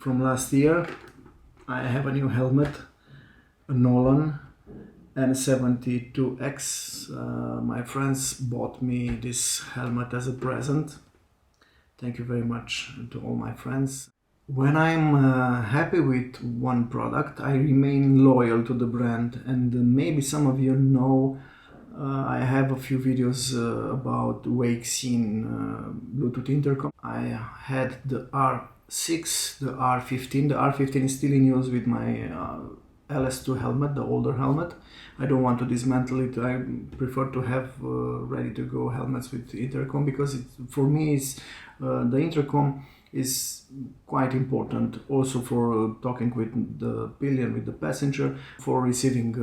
from last year. I have a new helmet, a Nolan N72X. My friends bought me this helmet as a present. Thank you very much to all my friends. When I'm happy with one product, I remain loyal to the brand, and maybe some of you know I have a few videos about Wayxin Bluetooth intercom. I had the R6, the R15. The R15 is still in use with my LS2 helmet, the older helmet. I don't want to dismantle it. I prefer to have ready-to-go helmets with intercom, because for me the intercom is quite important also for talking with the pillion, with the passenger, for receiving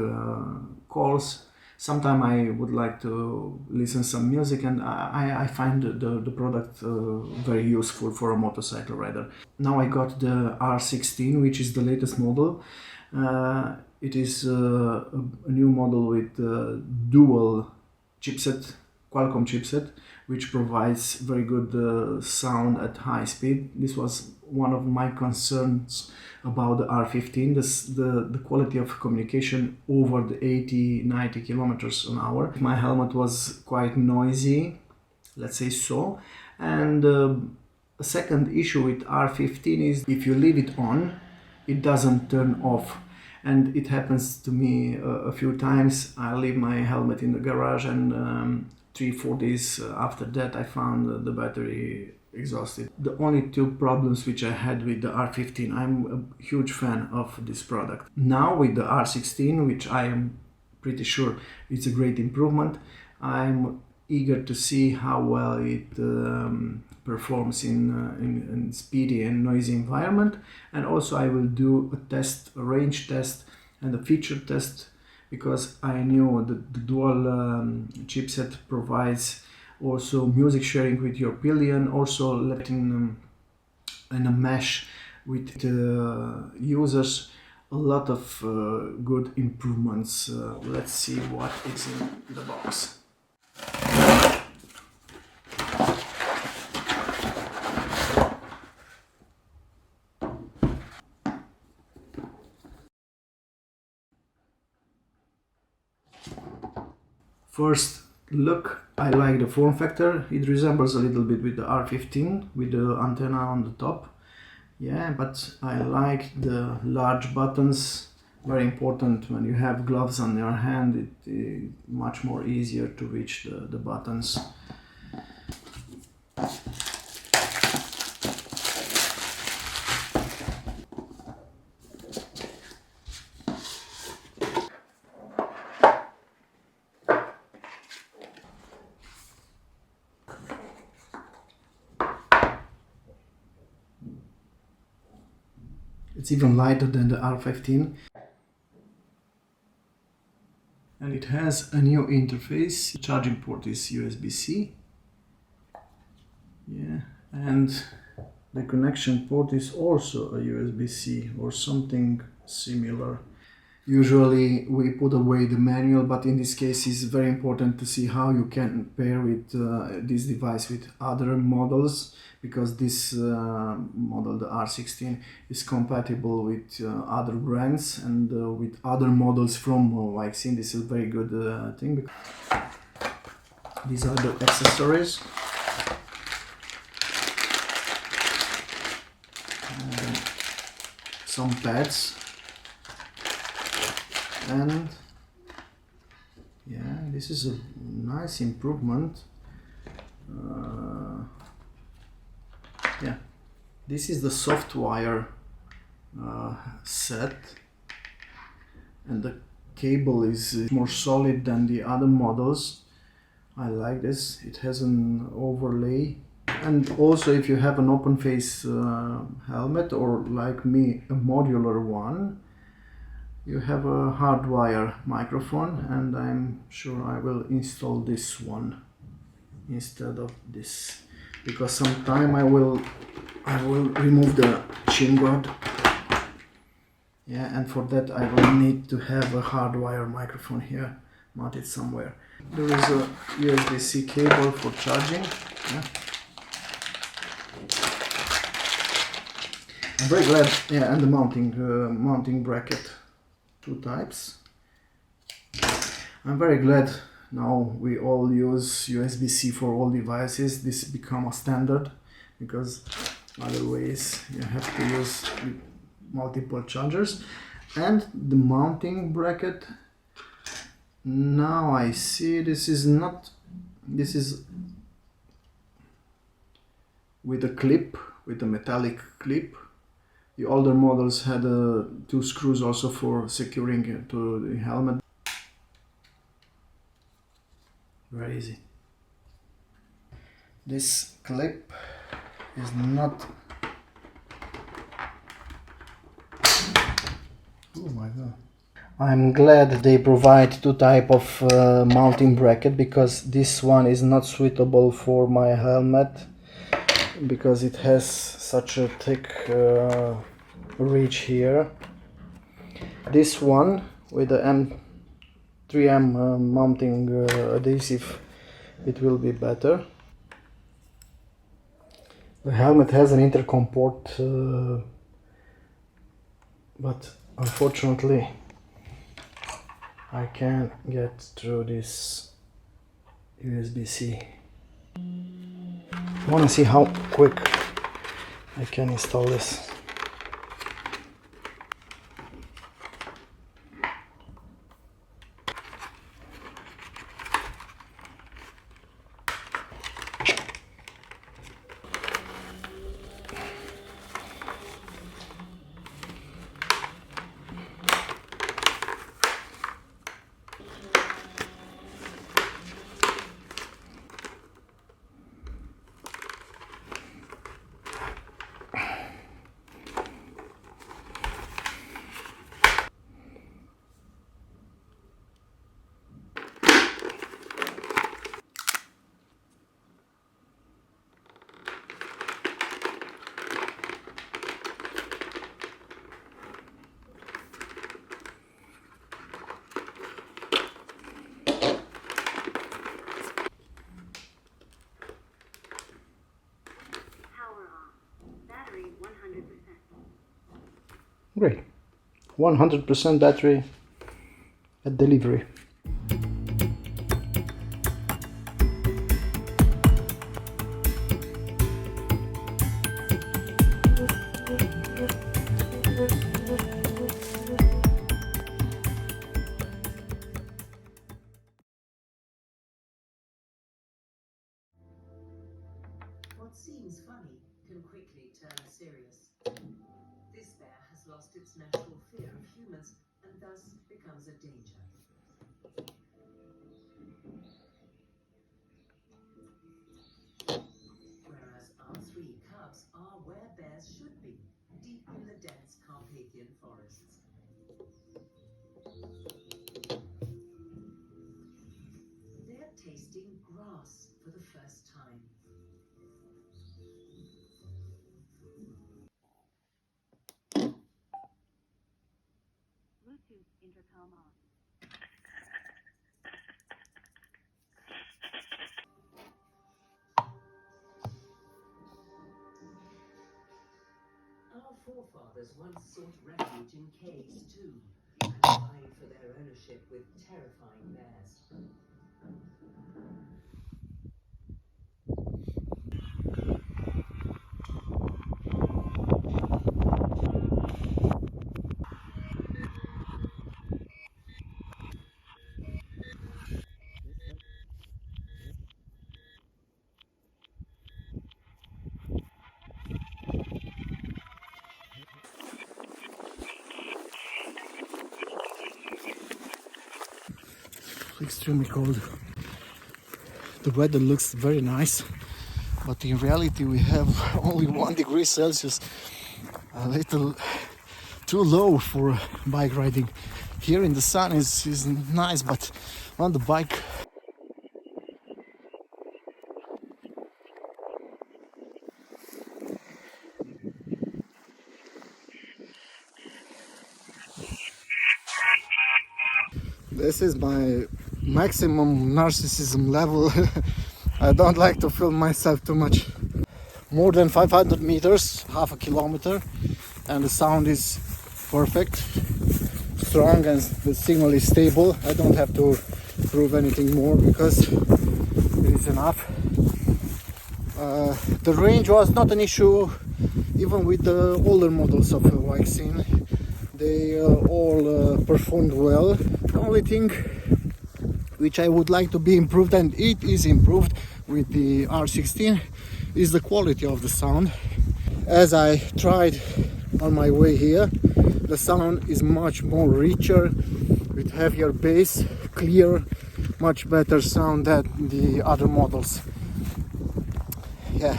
calls. Sometimes I would like to listen some music, and I find the product very useful for a motorcycle rider. Now I got the R16, which is the latest model. It is a new model with dual chipset, Qualcomm chipset, which provides very good sound at high speed. This was one of my concerns about the R15, the quality of communication over the 80-90 kilometers an hour. My helmet was quite noisy, let's say so. And a second issue with R15 is if you leave it on, it doesn't turn off. And it happens to me a few times. I leave my helmet in the garage, and 3-4 days after that I found the battery exhausted. The only two problems which I had with the R15, I'm a huge fan of this product. Now with the R16, which I am pretty sure it's a great improvement, I'm eager to see how well it performs in speedy and noisy environment. And also I will do a test, a range test and a feature test, because I knew that the dual chipset provides also music sharing with your pillion, also letting in a mesh with users, a lot of good improvements. Let's see what is in the box. First look, I like the form factor. It resembles a little bit with the R15 with the antenna on the top. Yeah, but I like the large buttons. Very important when you have gloves on your hand. It is much more easier to reach the buttons. It's even lighter than the R15, and it has a new interface. The charging port is USB-C. Yeah, and the connection port is also a USB-C or something similar. Usually we put away the manual, but in this case it's very important to see how you can pair with this device with other models, because this model, the R16, is compatible with other brands and with other models from Wayxin. This is a very good thing. These are the accessories. Some pads. And yeah, this is a nice improvement. Yeah, this is the soft wire set, and the cable is more solid than the other models. I like this. It has an overlay. And also, if you have an open face helmet, or like me, a modular one, you have a hardwire microphone, and I'm sure I will install this one instead of this, because sometime I will remove the chin guard. Yeah, and for that I will need to have a hardwire microphone here mounted somewhere. There is a USB-C cable for charging. Yeah. I'm very glad, yeah, and the mounting bracket, two types. I'm very glad now we all use USB-C for all devices. This become a standard, because other ways you have to use multiple chargers. And the mounting bracket, now I see this is with a clip, with a metallic clip. The older models had two screws also for securing it to the helmet. Very easy. This clip is not... Oh my god. I'm glad they provide two type of mounting bracket, because this one is not suitable for my helmet, because it has such a thick ridge here. This one with the 3M mounting adhesive, it will be better. The helmet has an intercom port, but unfortunately I can't get through this USB-C. I want to see how quick I can install this. Great. 100% battery at delivery. What seems funny can quickly turn serious. This bear has lost its natural fear of humans and thus becomes a danger. Whereas our three cubs are where bears should be, deep in the dense Carpathian forests. They're tasting grass for the first time. Bluetooth intercom on. Our forefathers once sought refuge in caves too, and vied for their ownership with terrifying bears. Extremely cold. The weather looks very nice, but in reality we have only 1 degree Celsius, a little too low for bike riding. Here in the sun is nice, but on the bike this is my maximum narcissism level. I don't like to film myself too much. More than 500 meters, half a kilometer, and the sound is perfect, strong, and the signal is stable. I don't have to prove anything more because it is enough. The range was not an issue even with the older models of Wayxin. They all performed well. The only thing which I would like to be improved, and it is improved with the R16, is the quality of the sound. As I tried on my way here, the sound is much more richer, with heavier bass, clear, much better sound than the other models. Yeah,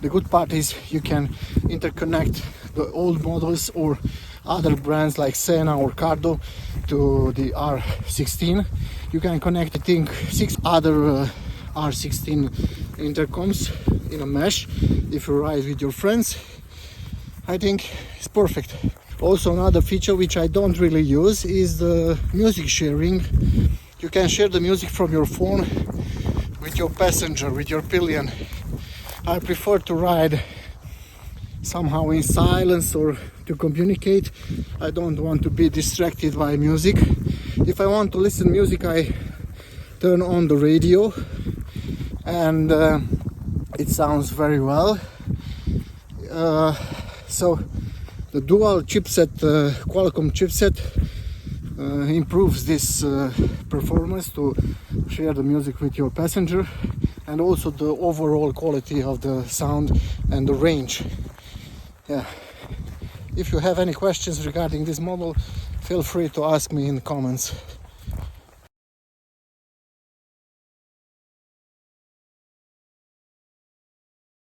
the good part is you can interconnect the old models or other brands like Sena or Cardo to the R16. You can connect, I think, 6 other R16 intercoms in a mesh if you ride with your friends. I think it's perfect. Also, another feature which I don't really use is the music sharing. You can share the music from your phone with your passenger, with your pillion. I prefer to ride somehow in silence or to communicate. I don't want to be distracted by music. If I want to listen music, I turn on the radio, and it sounds very well. So the dual chipset, Qualcomm chipset, improves this performance to share the music with your passenger, and also the overall quality of the sound and the range. Yeah. If you have any questions regarding this model, feel free to ask me in the comments.